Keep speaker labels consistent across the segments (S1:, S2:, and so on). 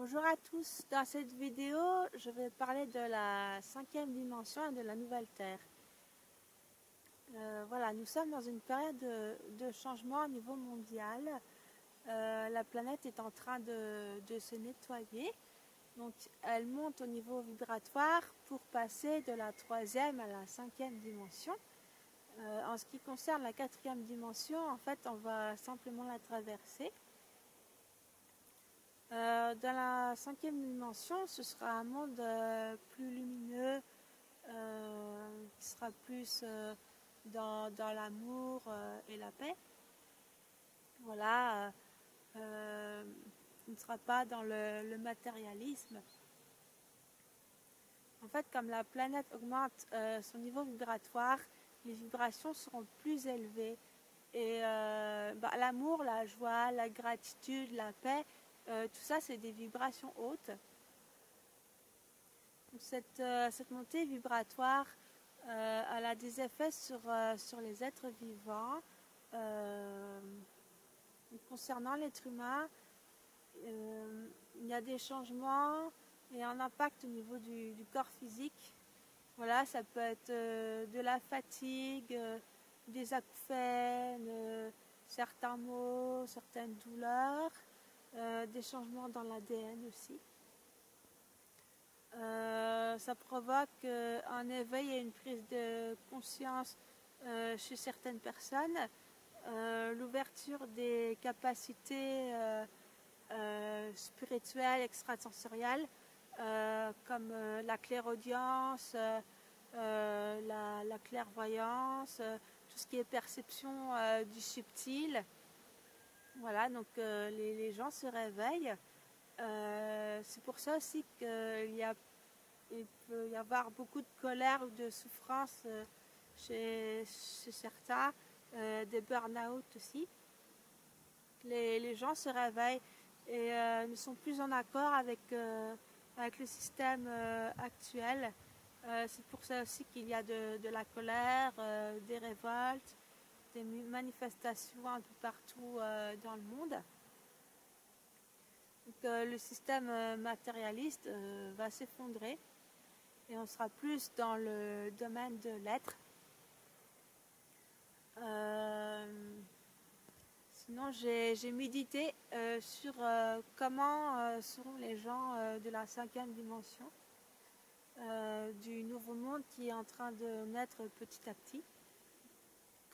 S1: Bonjour à tous, dans cette vidéo je vais parler de la cinquième dimension et de la nouvelle Terre. Voilà, nous sommes dans une période de changement au niveau mondial. La planète est en train de se nettoyer, donc elle monte au niveau vibratoire pour passer de la troisième à la cinquième dimension. En ce qui concerne la quatrième dimension, en fait on va simplement la traverser. Dans la cinquième dimension, ce sera un monde plus lumineux, qui sera plus dans l'amour et la paix. Voilà, il ne sera pas dans le matérialisme. En fait, comme la planète augmente son niveau vibratoire, les vibrations seront plus élevées. Et l'amour, la joie, la gratitude, la paix, tout ça, c'est des vibrations hautes. Donc cette montée vibratoire, elle a des effets sur les êtres vivants. Concernant l'être humain, il y a des changements et un impact au niveau du corps physique. Voilà, ça peut être de la fatigue, des acouphènes, certains maux, certaines douleurs, des changements dans l'ADN aussi. Ça provoque un éveil et une prise de conscience chez certaines personnes, l'ouverture des capacités spirituelles, extrasensorielles, comme la clairaudience, la clairvoyance, tout ce qui est perception du subtil. Voilà, donc les gens se réveillent. C'est pour ça aussi il peut y avoir beaucoup de colère ou de souffrance chez certains, des burn-out aussi. Les gens se réveillent et ne sont plus en accord avec le système actuel. C'est pour ça aussi qu'il y a de la colère, des révoltes, des manifestations un peu partout dans le monde. Donc, le système matérialiste va s'effondrer et on sera plus dans le domaine de l'être. Sinon, j'ai médité sur comment seront les gens de la cinquième dimension, du nouveau monde qui est en train de naître petit à petit.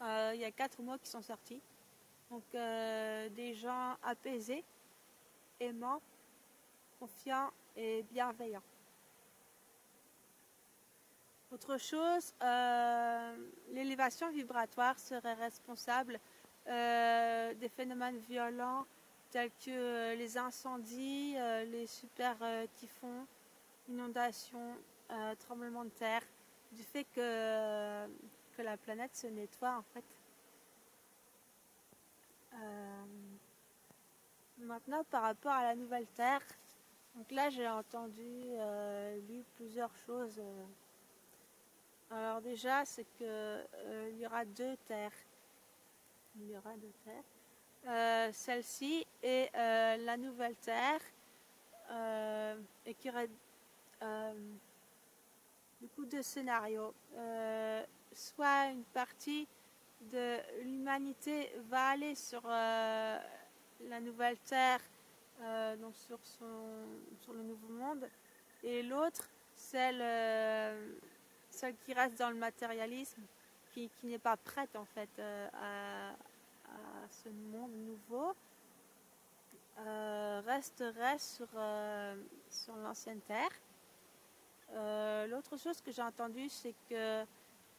S1: Il y a 4 mots qui sont sortis. Donc, des gens apaisés, aimants, confiants et bienveillants. Autre chose, l'élévation vibratoire serait responsable des phénomènes violents tels que les incendies, les super typhons, inondations, tremblements de terre, du fait que la planète se nettoie en fait. Maintenant, par rapport à la nouvelle Terre, donc là j'ai lu plusieurs choses. Alors déjà, c'est que il y aura 2 terres. Il y aura 2 terres. Celle-ci et la nouvelle Terre, et qu'il y aurait beaucoup de scénarios. Soit une partie de l'humanité va aller sur la nouvelle Terre, donc sur le nouveau monde, et l'autre, celle qui reste dans le matérialisme, qui n'est pas prête en fait à ce monde nouveau, resterait sur l'ancienne Terre. L'autre chose que j'ai entendue, c'est que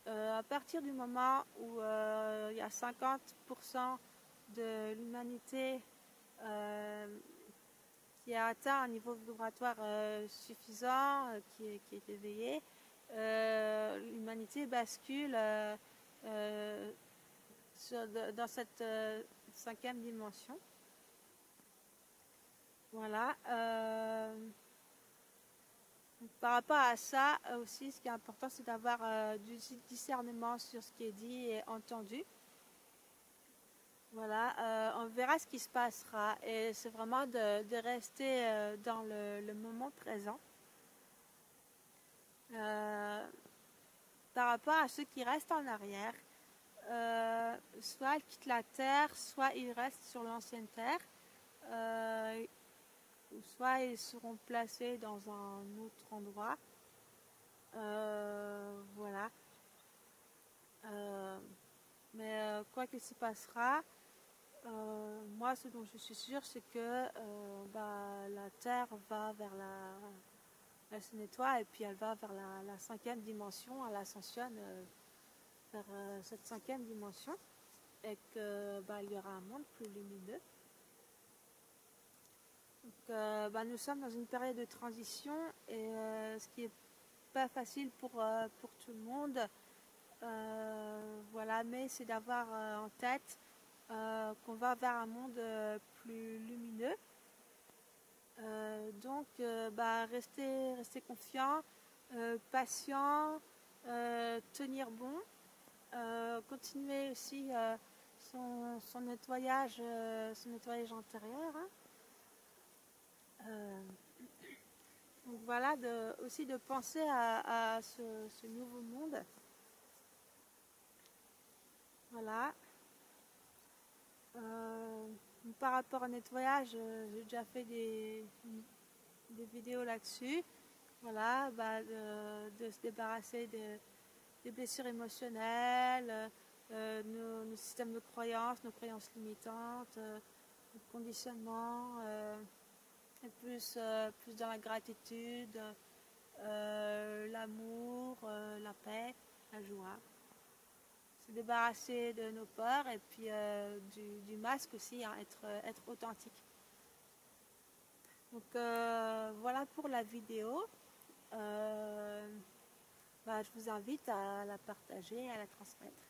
S1: à partir du moment où il y a 50% de l'humanité qui a atteint un niveau vibratoire suffisant, qui est éveillé, l'humanité bascule dans cette cinquième dimension. Voilà. Par rapport à ça aussi, ce qui est important, c'est d'avoir du discernement sur ce qui est dit et entendu. Voilà, on verra ce qui se passera et c'est vraiment de rester dans le moment présent. Par rapport à ceux qui restent en arrière, soit ils quittent la Terre, soit ils restent sur l'ancienne Terre, ou soit ils seront placés dans un autre endroit. Voilà. Mais quoi qu'il se passera, moi ce dont je suis sûre c'est que la Terre va vers elle se nettoie et puis elle va vers la cinquième dimension, elle ascensionne vers cette cinquième dimension et que il y aura un monde plus lumineux. Donc, nous sommes dans une période de transition et ce qui est pas facile pour tout le monde. Voilà, mais c'est d'avoir en tête qu'on va vers un monde plus lumineux. Donc, rester confiant, patient, tenir bon, continuer aussi son nettoyage intérieur. Hein. Donc voilà, aussi de penser à ce nouveau monde. Voilà. Par rapport au nettoyage, j'ai déjà fait des vidéos là-dessus. Voilà, de se débarrasser des blessures émotionnelles, nos systèmes de croyances, nos croyances limitantes, notre conditionnement, et plus dans la gratitude, l'amour, la paix, la joie. Se débarrasser de nos peurs et puis du masque aussi, hein, être authentique. Donc voilà pour la vidéo. Je vous invite à la partager, à la transmettre.